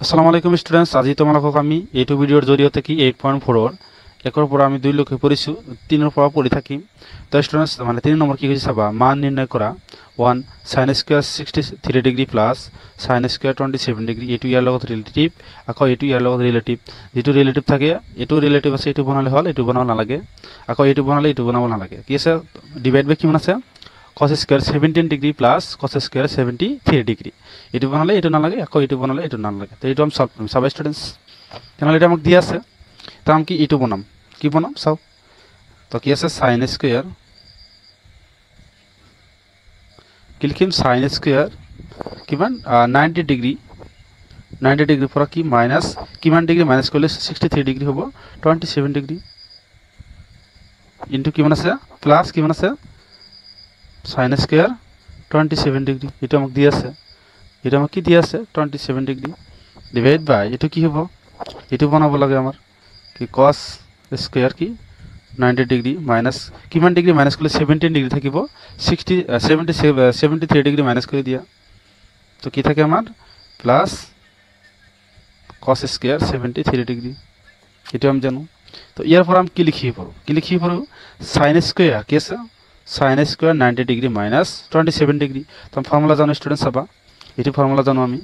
আসসালামু আলাইকুম স্টুডেন্টস, আজি তোমালোকক আমি এইটো ভিডিঅ'ৰ জৰিয়তে কি 8.4 একৰ পৰা আমি 2 লৈকে পঢ়িছো, 3 ৰ পৰা পঢ়ি থাকিম। তো স্টুডেন্টস মানে 3 নম্বৰ কি কৈছে চাবা, মান নিৰ্ণয় কৰা 1 sin square 63 degree plus sin square 27 degree, এটো ইয়াৰ লগত ৰিলেটিভ, আকৌ এটো ইয়াৰ লগত ৰিলেটিভ। যেটো ৰিলেটিভ থাকে এটো ৰিলেটিভ আছে, এটো বনালে হল, এটো বনাব নালাগে, আকৌ এটো বনালে এটো বনাব নালাগে। কি আছে ডিভাইড বাই কিমান আছে, cos square 17 degree plus cos square 73 degree. এটো বনালে এটো নালাগে, আকৌ এটো বনালে এটো নালাগে। তো এটো আমি সলভ কৰিম। সব স্টুডেন্টস তাহলে এটা আমাক দিয়া আছে, তো আমি কি এটো বনাম, কি বনাম সব। তো কি আছে sin স্কয়ার, কি লিখিম sin স্কয়ার কিমান 90 ডিগ্ৰী, 90 ডিগ্ৰী পৰা কি মাইনাস কিমান ডিগ্ৰী মাইনাস কৰিলে 63 ডিগ্ৰী হ'ব 27 ডিগ্ৰী ইনটু কিমান আছে প্লাস কিমান আছে sin স্কয়াৰ 27 ডিগ্ৰী। এটা আমাক দিয়া আছে, এটা আমাক কি দিয়া আছে 27 ডিগ্ৰী ডিভাইড বাই এটো কি হ'ব, এটো বনাব লাগে আমাৰ কি cos স্কয়াৰ কি 90 ডিগ্ৰী মাইনাস কিমান ডিগ্ৰী মাইনাস কৰিলে 17 ডিগ্ৰী থাকিব 73 ডিগ্ৰী মাইনাস কৰি দিয়া। তো কি থাকে আমাৰ প্লাস cos স্কয়াৰ 73 ডিগ্ৰী, এটা আমি জানো। তো ইয়াৰ পৰা আমি কি লিখিব পাৰো, কি লিখিব পাৰো sin স্কয়াৰ কি আছে sin square 90 degree minus 27 degree. তো ফৰ্মুলা জানো স্টুডেন্টস, চাবা এটি ফৰ্মুলা জানো আমি।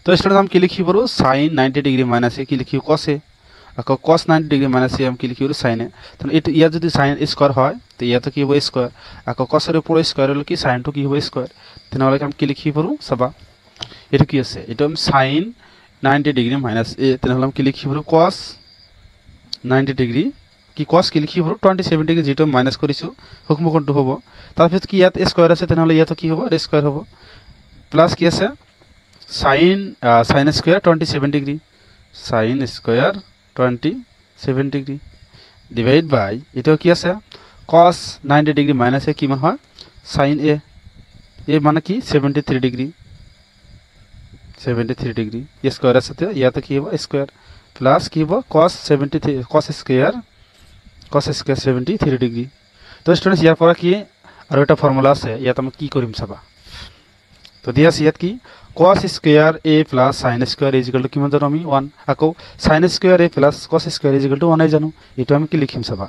তো স্টুডেন্টস আমি কি লিখিব পাৰো sin 90 ডিগ্ৰী মাইনাস কি লিখিব cos এ, আকৌ cos 90 ডিগ্ৰী মাইনাস আমি কি লিখিব sin এ। তো এটো ইয়া যদি sin স্কয়ার হয় তো ইয়াতো কি হ'ব স্কয়ার, আকৌ cos এর উপর স্কয়ার হলো কি sin তো কি হ'ব স্কয়ার। তেনহলে আমি কি লিখিব পাৰো চাবা, এটো কি আছে, এটো আমি sin 90 ডিগ্ৰী মাইনাস এ, তেনহলে আমি কি লিখিব পাৰো cos 90 ডিগ্ৰী কি cos কি লিখিব পাৰো 27 ডিগ্ৰী, যেটো মাইনাস কৰিছো হুকমকোণটো হ'ব। তাৰপিছত কি ইয়াত স্কয়াৰ আছে, তেনহলে ইয়াতো কি হ'ব স্কয়াৰ হ'ব, প্লাস কি আছে sin square 27 degree, sin square 27 degree divide by এটো কি আছে cos 90 ডিগ্ৰী মাইনাস এ কিমান হয় sin এ, এ মানে কি 73 ডিগ্ৰী, 73 ডিগ্ৰী স্কয়াৰ আছে, তো ইয়াতে কি হ'ব স্কয়াৰ প্লাস কি হ'ব cos স্কয়াৰ 73 ডিগ্ৰী। তো স্টুডেন্টস ইয়াৰ পৰা কি আৰু এটা ফৰ্মুলা আছে, ইয়াত আমি কি কৰিম চাবা। তো দিয়া আছে ইয়াত কি cos square a plus sin square equal to কিমান জানো আমি 1, আকৌ sin square a plus cos square equal to 1 আই জানো। এটো আমি কি লিখিম চাবা,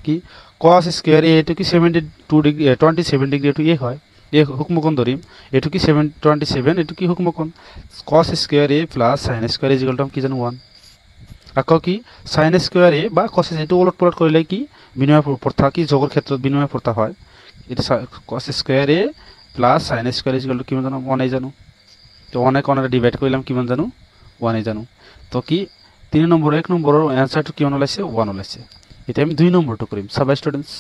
কি cos স্কয়ার a এটো কি 72 ডিগ্ৰী 27 ডিগ্ৰী এটো a হয়, এ হুকমকোণ ধৰিম, এটো কি 27 এটো কি হুকমকোণ cos square a plus sin square equal to কি জানো 1, আকৌ কি sin স্কয়ার a বা cos এটো উলট পালট কৰিলে কি বিনিময় প্ৰথা কি যোগৰ ক্ষেত্ৰত বিনিময় প্ৰথা হয়। এটা cos square a plus sin square equal to কিমান জানো 1 আই জানো। তো 1 এ কোণৰে ডিভাইড কৰিলাম কিমান জানো 1 আই জানো। তো কি 3 নম্বৰ 1 নম্বৰৰ आंसरটো কিমান ওলাইছে 1 ওলাইছে। এটা আমি 2 নম্বৰটো কৰিম চাবা স্টুডেন্টস।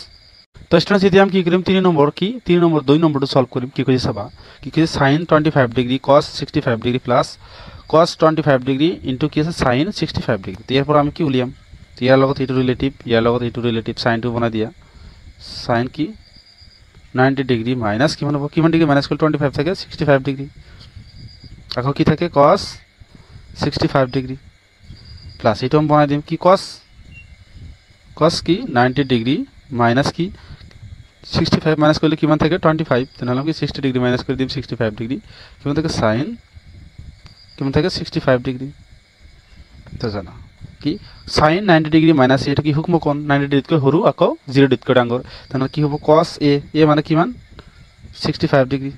তো স্টুডেন্টস এতিয়া আমি কি কৰিম 3 নম্বৰ কি 3 নম্বৰ 2 নম্বৰটো সলভ কৰিম। কি কৈছে চাবা, কি কৈছে sin 25 degree cos 65 degree plus cos 25 degree into কি আছে sin 65 ডিগ্ৰী। তো ইয়াৰ পৰা আমি কি উলিয়াম, তো ইয়াৰ লগত এটো ৰিলেটিভ, ইয়াৰ লগত এটো ৰিলেটিভ, sin টো বনাই দিয়া, sin কি 90 ডিগ্ৰী মাইনাস কিমান হ'ব, কিমান ডিগ্ৰী মাইনাস কৰিলে 25 থাকে 65 ডিগ্ৰী, আকৌ কি থাকে cos 65 ডিগ্ৰী প্লাস এটো আমি বনাই দিম কি cos কি 90 ডিগ্ৰী মাইনাস কি 65 মাইনাস করলে কিমান থাকে 25, তাহলে আমি 60 ডিগ্রি মাইনাস করে দিম 65 ডিগ্রি, কিমান থাকে sin কিমান থাকে 65 ডিগ্রি। তো জানা কি sin 90 ডিগ্রি মাইনাস এটা কি হুকমকোণ 90 ডিগ্ৰীতকৈ সৰু, আকৌ 0 ডিগ্ৰীতকৈ ডাঙৰ, তাহলে কি হ'ব cos a, a মানে কিমান 65 ডিগ্ৰী,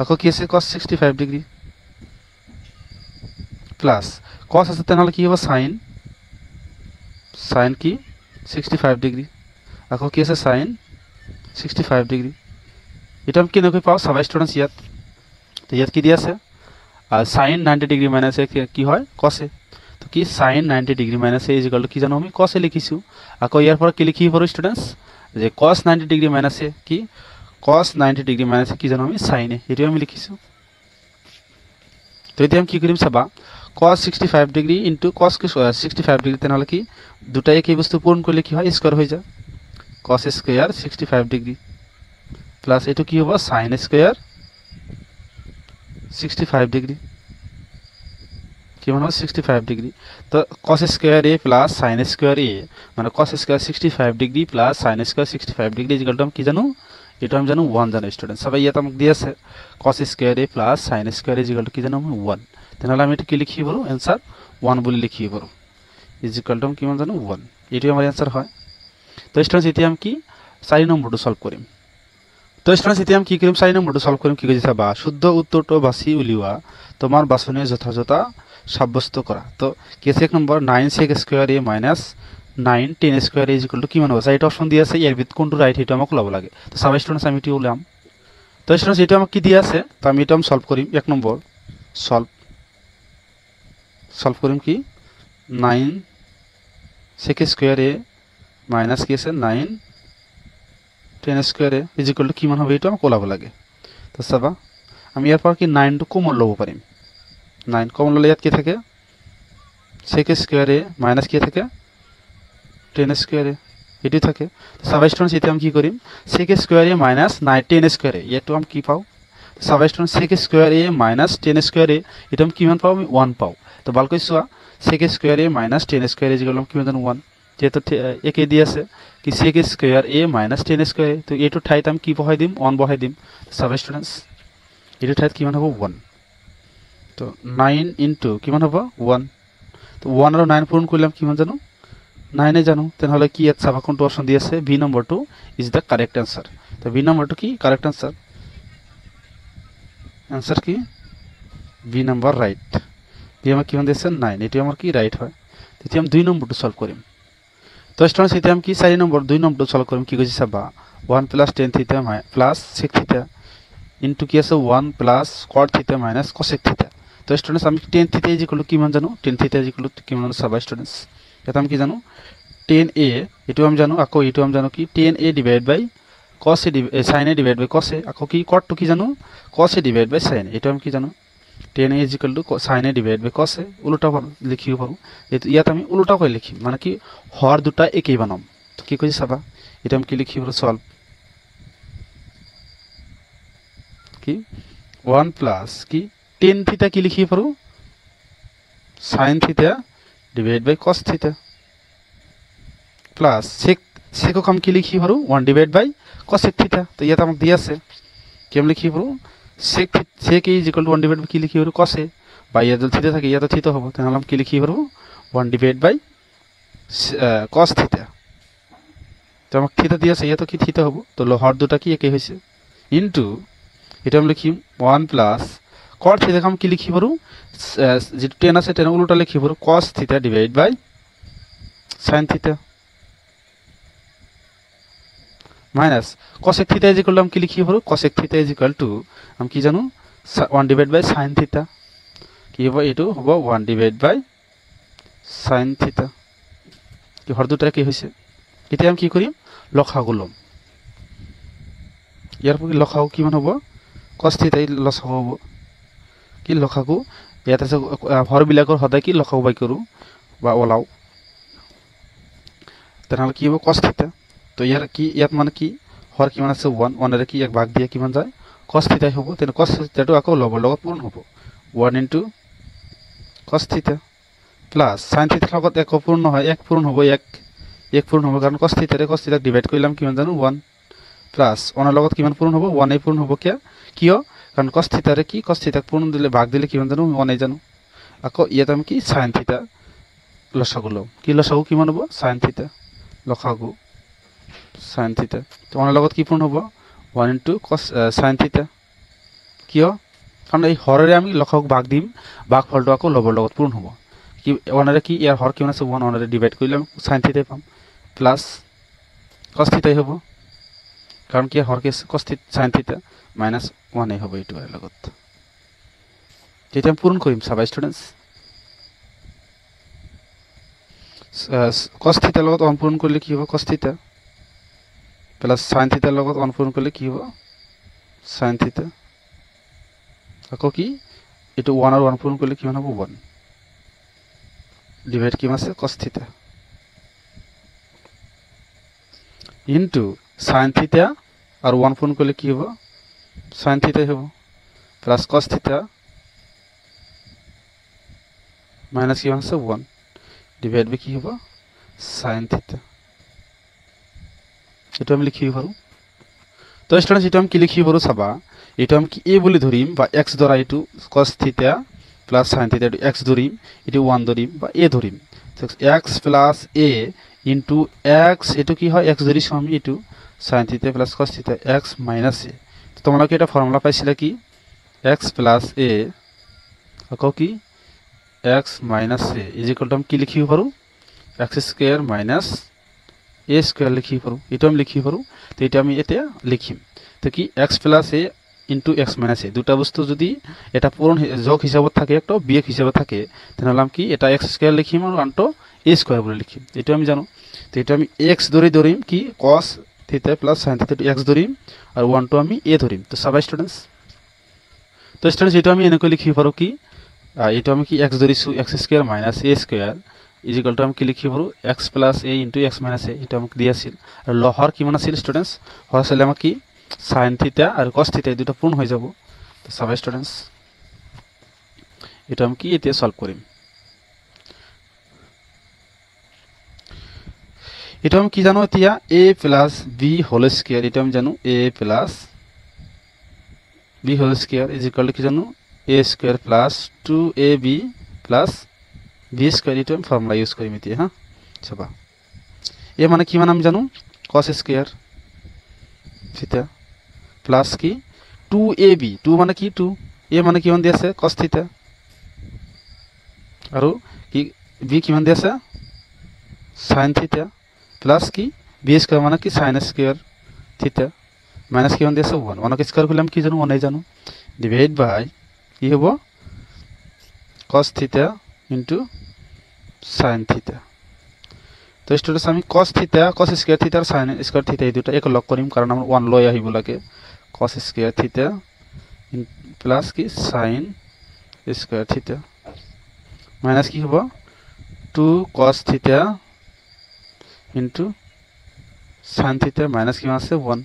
আকৌ কি আছে cos 65 ডিগ্ৰী প্লাস cos আছে, তাহলে কি হ'ব sin কি 65 ডিগ্ৰী, আকৌ কি আছে sin 65 ডিগ্ৰী। এটা আমি কেনেকৈ পাও চাবা স্টুডেন্টস, ইয়াত তো ইয়াত কি দিয়া আছে sin 90 ডিগ্ৰী মাইনাস এ কি হয় cos এ। তো কি sin 90 degree minus A equal to কি জানো আমি cos এ লিখিছো, আকৌ ইয়াৰ পৰা কি লিখিব পাৰো স্টুডেন্টস যে cos 90 ডিগ্ৰী মাইনাস এ কি cos 90 ডিগ্ৰী মাইনাস এ কি জানো আমি sin এ, এটো আমি লিখিছো। তো এতিয়া আমি কি কৰিম চাবা cos 65 degree into cos 65 degree, তেনহলে কি দুটাই কি বস্তু পূৰণ কৰিলে কি হয় স্কয়াৰ হৈ যায়, cos স্কয়াৰ 65 ডিগ্ৰী প্লাস এটো কি হ'ব sin স্কয়াৰ 65 ডিগ্ৰী, কিমান হ'ব 65 ডিগ্ৰী। তো cos square a plus sin square a মানে cos square 65 degree plus sin square 65 degree equal to কি জানো এটা আমি জানো 1 জানো স্টুডেন্ট সবাই ইয়াত আমাক দি আছে cos square a plus sin square a equal to কি জানো আমি 1 তাহলে আমি এটা কি লিখি পারো आंसर 1 বলে লিখি পারো ইজ ইকুয়াল টু কি মান জানো 1 এটাই আমার आंसर হয় তো স্টুডেন্টস এটি আমি কি 4 নম্বরটো সলভ করিম তো স্টুডেন্টস এটি আমি কি করিম 4 নম্বরটো সলভ করিম কি কইছে বা শুদ্ধ উত্তরটো বাছি উলিওয়া তোমার বাছনীয় যথাযথতা সাব্যস্ত করা তো কি আছে এক নম্বর 9 sec square a minus 9 10 square a equal to কি মান হবে এটা অপশন দিয়ে আছে এর ভিতর কোনটো রাইট এটা আমাকে লব লাগে তো সব স্টুডেন্টস আমি এটি উলাম তো স্টুডেন্টস এটা আমাকে কি দিয়ে আছে তো আমি এটা সলভ করিম এক নম্বর সলভ করিম কি 9 sec স্কয়ার a মাইনাস কি আছে 9 10 স্কয়ার a ইকুয়াল টু কি মান হবে এটা আমাকে লব লাগে তো সবা আমি এরপর কি 9 টু কমন লব পারিম 9 কমন ললে ইয়াত কি থাকে sec স্কয়ার a মাইনাস কি থাকে 10 স্কয়ার a এটি থাকে তো সব স্টুডেন্টস এতে আমি কি করিম sec square a minus 9 10 square a এটো আমি কি পাও সব students sec square a minus 10 square a এটা আমি কি মান পাও আমি 1 পাও তো বাল কইছুয়া sec square a minus 10 square a equal কি মান 1 যেহেতু একে দিয়ে আছে কি sec square a minus 10 square তো এটো ঠাইতে আমি কি বহাই দিম 1 বহাই দিম সব স্টুডেন্টস এটো ঠাইতে কি মান হবে 1 তো 9 ইনটু কি মান হবে 1 তো 1 আর 9 পূরণ করলাম কি মান জানো 9 এ জানো তাহলে কি এত সাবা কোনটো অপশন দিয়েছে B number 2 is the correct answer তো বি নাম্বার 2 কি কারেক্ট आंसर आंसर কি বি নাম্বার রাইট বি আমার কি মান দিয়েছে 9 এটি আমার কি রাইট হয় তো আমি 2 নম্বরটো সলভ করিম তো স্টুডেন্টস এতে আমি কি 4 নম্বর 2 নম্বরটো সলভ করিম কি কইছি সাবা 1 প্লাস tan থিটা প্লাস sec থিটা ইনটু কি আছে 1 প্লাস cot থিটা মাইনাস cosec থিটা তো স্টুডেন্টস আমি tan থিটা ইজ ইকুয়াল টু কি মান জানো tan থিটা ইজ ইকুয়াল টু কি মান সাবা স্টুডেন্টস এটা আমি কি জানো tan a এটাও আমি জানো আকো এটাও আমি জানো কি tan a divide by cos a sin a divide by cos a আকো কি cot টু কি জানো cos a divide by sin a এটাও আমি কি জানো tan a is equal to sin a divide by cos a উল্টা লিখিও পারো ইয়াত আমি উল্টা করে লিখি মানে কি হর দুটা একই বানাম তো কি কইছি সাবা এটা আমি কি লিখি পারো সলভ কি 1 প্লাস কি tan থিটা কি লিখি পারো sin থিটা ডিভাইড বাই cos থিটা প্লাস sec को हम কি লিখি পারো 1 ডিভাইড বাই cosec থিটা তো ইয়াত আমাক দিয়া আছে কি আমি লিখি পারো sec is equal to 1 divide by কি লিখি পারো cos বা ইয়াত যদি থিটা থাকে ইয়াত থিটা হবে তাহলে আমি কি লিখি পারো 1 ডিভাইড বাই cos থিটা তো আমাক থিটা দিয়া আছে ইয়াত কি থিটা হবে তো হর দুটা কি একই হইছে ইনটু এটা আমি লিখি 1 প্লাস cot থিটা আমি কি লিখি পারো যে tan আছে tan উল্টা লিখি পারো cos থিটা ডিভাইড বাই sin থিটা মাইনাস cosec থিটা ইজ ইকুয়াল টু আমি কি লিখি পারো cosec থিটা ইজ ইকুয়াল টু আমি কি জানো 1 ডিভাইড বাই sin থিটা কি হবে এটো হবে 1 ডিভাইড বাই sin থিটা কি হর দুটা কি হইছে এটা আমি কি করি লসাগু লম ইয়ার পর লসাগু কি মান হবে cos থিটা লসাগু হবে কি লসাগু ইয়াত আছে হর বিলাকৰ সদায় কি লসাগু বাই কৰো বা ওলাও তাহলে কি হবে cos থিটা তো ইয়ার কি ইয়াত মানে কি হর কি মান আছে 1 1 এর কি এক ভাগ দিয়ে কি মান যায় cos থিটা হবে তেনে cos থিটাটো আকো লব লগত পূরণ হবে 1 ইনটু cos থিটা প্লাস sin থিটা লগত এক পূরণ হয় এক পূরণ হবে এক পূরণ হবে কারণ cos থিটা ডিভাইড কইলাম কি মান জানো 1 প্লাস 1 এর লগত কি মান পূরণ হবে 1 এ পূরণ হবে কিও কারণ cos থিটারে কি cos থিটা পূরণ দিলে ভাগ দিলে কি মান জানো 1 এ জানো আকো ইয়াত আমি কি sin থিটা লসাগু লম কি লসাগু কি মান হবে sin থিটা লসাগু sin থিটা তো অনের লগত কি পূরণ হবে 1 ইনটু cos sin থিটা কিও কারণ এই হরেরে আমি লসাগু ভাগ দিম ভাগ ফলটো আকো লবর লগত পূরণ হবে কি অনেরে কি ইয়ার হর কি আছে 1 অনেরে ডিভাইড কইলাম sin থিটা পাম প্লাস cos থিটাই হবে কারণ কি হর কি cos থিটা sin থিটা মাইনাস 1 এ হবে এটু এর লগত যেটা আমি পূরণ করিম সবাই স্টুডেন্টস cos থিটা লগত 1 পূরণ করলে কি হবে cos থিটা প্লাস sin থিটা লগত 1 পূরণ করলে কি হবে sin থিটা আকো কি এটু 1 আর 1 পূরণ করলে কি হবে 1 ডিভাইড কি আছে cos থিটা ইনটু sin থিটা আর 1 পূরণ করলে কি হবে sin থিটা হবে প্লাস cos থিটা মাইনাস কি আছে 1 ডিভাইড বাই কি হবে sin থিটা এটা আমি লিখি পারো তো স্টুডেন্টস এটা আমি কি লিখিব পাৰো চাবা এটা আমি কি a বুলি ধৰিম বা x ধৰা এটো cos থিটা প্লাস sin থিটা এটো x ধৰিম এটো 1 ধৰিম বা a ধৰিম x plus a into x এটো কি হয় x ধৰিছো আমি এটো sin থিটা প্লাস cos থিটা x মাইনাস a তো তোমালোকে এটা ফর্মুলা পাইছিলা কি x প্লাস a আকৌ কি x minus a is equal two আমি কি লিখিব পাৰো x square minus a square লিখিব পাৰো এটো আমি লিখিব পাৰো তো এটা আমি এতিয়া লিখিম তো কি x plus a into x minus a দুটা বস্তু যদি এটা পূরণ যোগ হিসাবত থাকে একটা বিয়োগ হিসাবত থাকে তাহলে আমি কি এটা x স্কয়ার লিখিম আর আনটো a স্কয়ার বলে লিখিম এটা আমি জানো তো এটা আমি x ধরিম কি cos থিটা প্লাস sin থিটা x ধরিম আর 1 টু আমি a ধরিম তো সবাই স্টুডেন্টস তো স্টুডেন্টস এটা আমি এনেকৈ লিখিব পাৰো কি এটা আমি কি x ধৰিছো x square minus a square is equal two আমি কি লিখিব পাৰো x plus a into x minus a এটা আমাক দিয়া আছিল আর লহর কি মান আছিল স্টুডেন্টস হর আসলে আমাক কি sin থিটা আর cos থিটা এই দুটো পূর্ণ হয়ে যাব তো সবাই স্টুডেন্টস এটা আমি কি এতে সলভ করিম এটা আমি কি জানো এতিয়া a plus b whole square এটা আমি জানো a plus b whole square is equal to কি জানো a square plus 2ab plus b square এটা আমি ফর্মুলা ইউজ করিম এতিয়া হ্যাঁ চাবা a মানে কি মানে আমি জানো cos স্কয়ার থিটা প্লাস কি 2ab 2 মানে কি 2 a মানে কি মান দিছে cos থিটা আৰু কি b কি মান দিছে sin থিটা প্লাস কি b স্কয়ার মানে কি sin স্কয়ার থিটা মাইনাস কি মান দিছে 1 1 স্কয়ার করলে আমি কি জানো 1 জানো ডিভাইড বাই কি হ'ব cos থিটা ইনটু sin থিটা তো স্টুডেন্টস আমি cos থিটা cos স্কয়ার থিটা আর sin স্কয়ার থিটা এই দুটো এক লগ করিম কারণ আমরা 1 লই আহিব লাগে cos স্কয়ার থিটা প্লাস কি sin স্কয়ার থিটা মাইনাস কি হ'ব 2 cos থিটা ইনটু sin থিটা মাইনাস কি আছে 1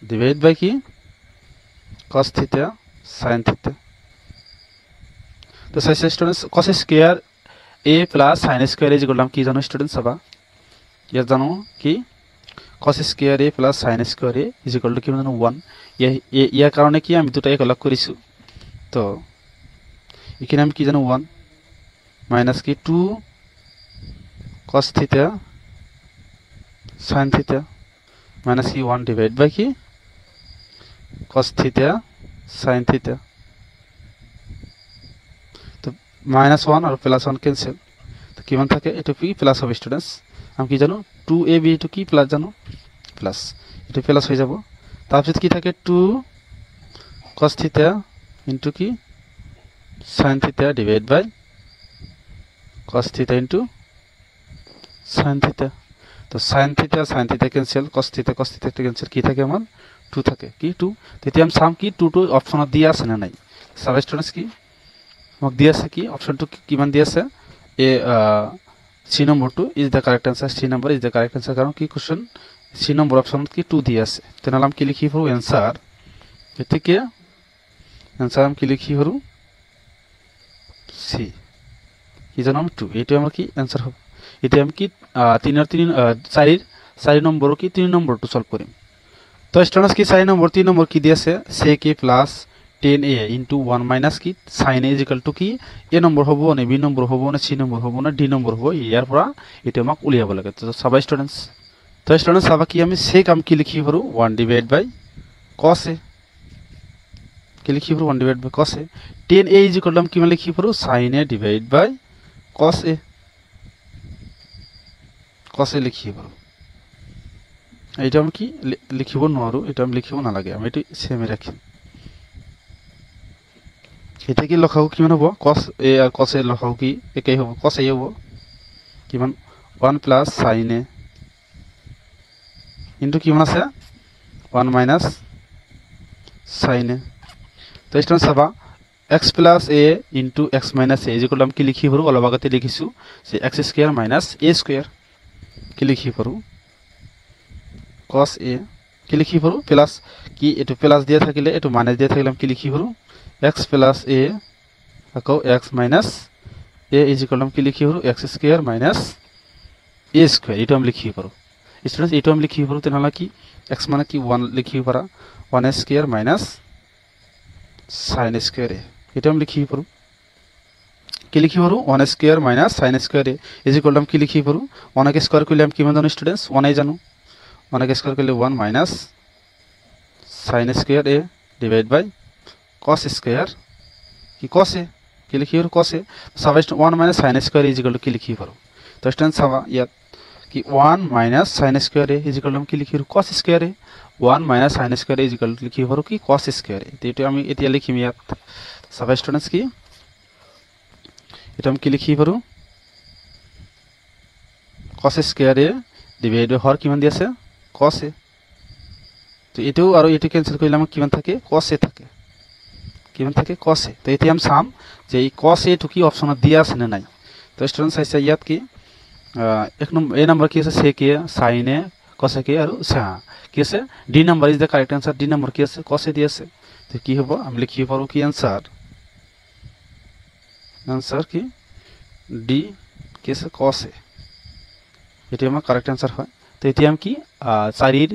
ডিভাইড বাই কি cos থিটা sin থিটা তো size students cos square a plus sin square is equal to কি জানো স্টুডেন্টস সবা ইয়া জানো কি cos square a plus sin square a is equal to কি জানো 1 ইয়াৰ কাৰণে কি আমি দুটা এক লগ কৰিছো তো এখানে আমি কি জানো 1 মাইনাস কি 2 cos থিটা sin থিটা মাইনাস কি 1 ডিভাইড বাই কি cos থিটা sin থিটা তো মাইনাস 1 আর প্লাস 1 ক্যান্সেল তো কি মান থাকে এটা কি প্লাস হবে স্টুডেন্টস আমি কি জানো 2ab এটা কি প্লাস জানো প্লাস এটা প্লাস হয়ে যাব তারপর কি থাকে 2 cos থিটা ইনটু কি sin থিটা ডিভাইড বাই cos থিটা ইনটু sin থিটা তো sin থিটা ক্যান্সেল cos থিটা ক্যান্সেল কি থাকে আমার 2 থাকে কি 2 তেতিয়া আমি সাম কি 2 অপশনত দিয়া আছে না নাই সাব স্টুডেন্টস কি মোক দিয়া আছে কি অপশন 2 কি মান দিয়া আছে এ C number 2 is the correct answer C number is the correct answer কারণ কি কোশ্চেন C number অপশন কি 2 দিয়া আছে তাহলে আমি কি লিখি পারো आंसर এতে কি आंसर আমি কি লিখি পারো C কি জানো 2 এটা আমার কি आंसर হবে এটা আমি কি 3 আর 3 4 নম্বর কি 3 নম্বর টু সলভ করিম তো স্টুডেন্টস কি 4 নম্বর 3 নম্বর কি দিয়েছে sec a plus 10a into 1 minus কি sin a is equal to কি a নম্বর হবো না b নম্বর হবো না c নম্বর হবো না d নম্বর হবো ইয়ার পরা এটা আমাক উলিয়াব লাগে তো সবাই স্টুডেন্টস সবা কি আমি sec আমি কি লিখি পারো 1 divided by cos a কি লিখি পারো 1 divided by cos a 10a is equal to আমি কি লিখি পারো sin a divided by cos a লিখি পারো এটা আমি কি লিখিব নোৱাৰো এটা আমি লিখিব না লাগে আমি এটো সেমে রাখি এটা কি লখাও কি মান হ'ব cos a are cos a লখাও কি একই হ'ব cos a হ'ব কি মান 1 plus sin a ইনটু কি মান আছে 1 minus sin a তো এটা সবা x plus a into x minus a equal আমি কি লিখি পারো অলপ আগতে লিখিছো যে x square minus a square কি লিখি পারো cos a কি লিখি পারো প্লাস কি এটো প্লাস দিয়া থাকিলে এটো মাইনাস দিয়া থাকিলে আমি কি লিখি পারো x plus a আকৌ x minus a is equal to কি লিখি পারো x square minus a square এটা আমি লিখি পারো স্টুডেন্টস এইটো আমি লিখিব পাৰোঁ তেনেহ'লে কি x মানে কি 1 লিখিব পাৰা 1 square minus sin square a এইটো আমি লিখিব পাৰোঁ কি লিখিব পাৰোঁ 1 square minus sin square a is equal two আমি কি লিখিব পাৰোঁ 1 কে স্কয়াৰ কৰিলে আমি কিমান জানো স্টুডেন্টস 1 এই জানো 1 কে স্কয়াৰ কৰিলে 1 minus sin square a divide by cos square কি cos a কি লিখিব পাৰোঁ cos a সব 1 minus sin square is equal to কি লিখিব পাৰোঁ তো স্টুডেন্টস চাবা ইয়াত कि 1 minus sin square a is equal to কি লিখিব cos square a 1 minus sin square a is equal to লিখিব কি cos स्क्वायर a তো এটা আমি এতিয়া লিখিম ইয়াত সব স্টুডেন্টস কি এটা আমি কি লিখিব পাৰো cos স্কয়াৰ a ডিভাইড বাই হৰ কিমান দি আছে cos a তো এটো আৰু এটো ক্যান্সেল কৰিলে আমাক কিমান থাকে cos a থাকে কিমান থাকে cos a তো এতিয়া আমি চাম যে এই cos a টো কি অপচনত দিয়া আছে না নাই তো স্টুডেন্টস আছে ইয়াত কি एक नंबर ए नंबर की আছে sec a sin a cos a আৰু কি আছে d number is the correct answer d number কি আছে cos a দি আছে তো কি হ'ব আমি লিখিব পাৰো কি आंसर কি d কি আছে cos a এটি আমাৰ কাৰেক্ট आंसर হয় তো এতিয়া আমি কি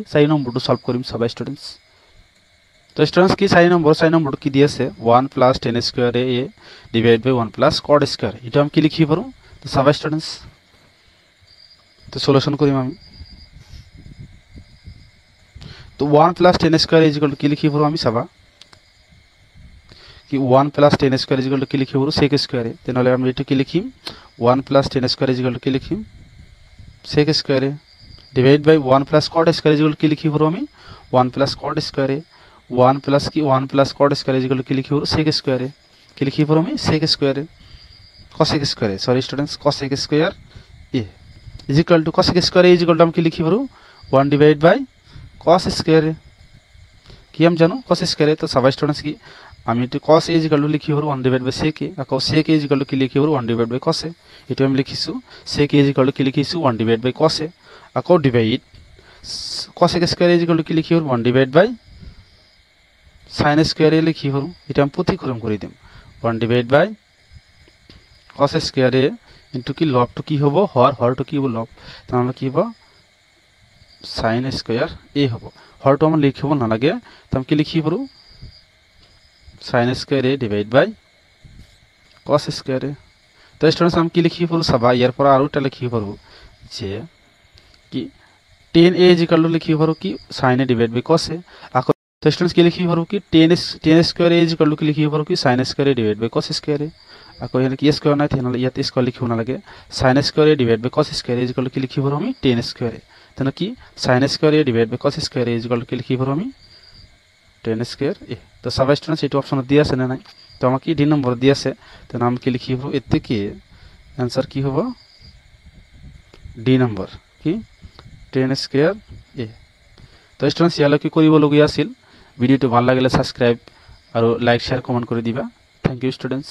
4 নম্বৰটো সলভ কৰিম সব স্টুডেন্টস তো স্টুডেন্টস কি 4 নম্বৰ কি দি আছে 1 + tan square a divide by 1 + cot square এটা আমি কি লিখিব পাৰো তো সব স্টুডেন্টস तो सॉल्यूशन करिम আমি तो 1 + tan square is equal to কি লিখিব পাৰো আমি চাবা কি 1 + tan square is equal to কি লিখিব পাৰো sec স্কয়ার তেনেহলে আমি এটো কি লিখিম 1 + tan square is equal to কি লিখিম sec square divide by 1 + cot square is equal to কি লিখিব পাৰো আমি 1 + cot স্কয়ার 1 + কি 1 + cot square is equal to কি লিখিব পাৰো sec স্কয়াৰ কি লিখিব পাৰো আমি sec square cosec square sorry students cosec square a is equal to cosec square is equal to हम কি লিখি পারো 1 divided by cos square কি हम জানো cos square তো সবাই স্টুডেন্টস কি আমি এটো cos is equal to লিখি পারো 1 divided by sec আকো sec is equal to কি লিখি পারো 1 divided by cos এটো আমি লিখিছো sec is equal to কি লিখিছো 1 divided by cos আকো divide cosec square is equal to কি লিখি পারো 1 divided by sin square লিখি পারো এটা আমি প্রতিক্রম করে দিম 1 divided by cos square into কি লব টু কি হ'ব হর টু কি হ'ব লব তো আমরা কি হ'ব sin স্কয়ার a হ'ব হর টু আমরা লিখিব না লাগে তো আমি কি লিখি পারো sin square a divide by cos square a তো স্টুডেন্টস আমি কি লিখি পারো সবা ইয়ার পর আরোটা লিখি পারো যে কি tan a is equal to লিখি পারো কি sin a divide by cos a আকো তো স্টুডেন্টস কি লিখি পারো কি tan square a is equal to কি লিখি পারো কি sin square a divide by cos square a আকো এখানে কি স্কয়ার নাই তেনলে ইয়াত স্কয়ার লিখিব না লাগে sin square a divide by cos square is equal to কি লিখিব আমি tan স্কয়ার a তেনে কি sin square a divide by cos square is equal to কি লিখিব আমি tan স্কয়ার a তো সব স্টুডেন্টস এই অপশন দিয়া আছে না নাই তো আমাকে ডি নম্বর দিয়া আছে তেনে আমি কি লিখিব এতে কি आंसर কি হবে ডি নম্বৰ কি tan স্কয়াৰ a তো স্টুডেন্টস ইয়ালে কি কৰিব লগিয়া আছিল ভিডিওটো ভাল লাগিলে সাবস্ক্ৰাইব আৰু লাইক শেয়াৰ কমেন্ট কৰি দিবা থ্যাংক ইউ স্টুডেন্টস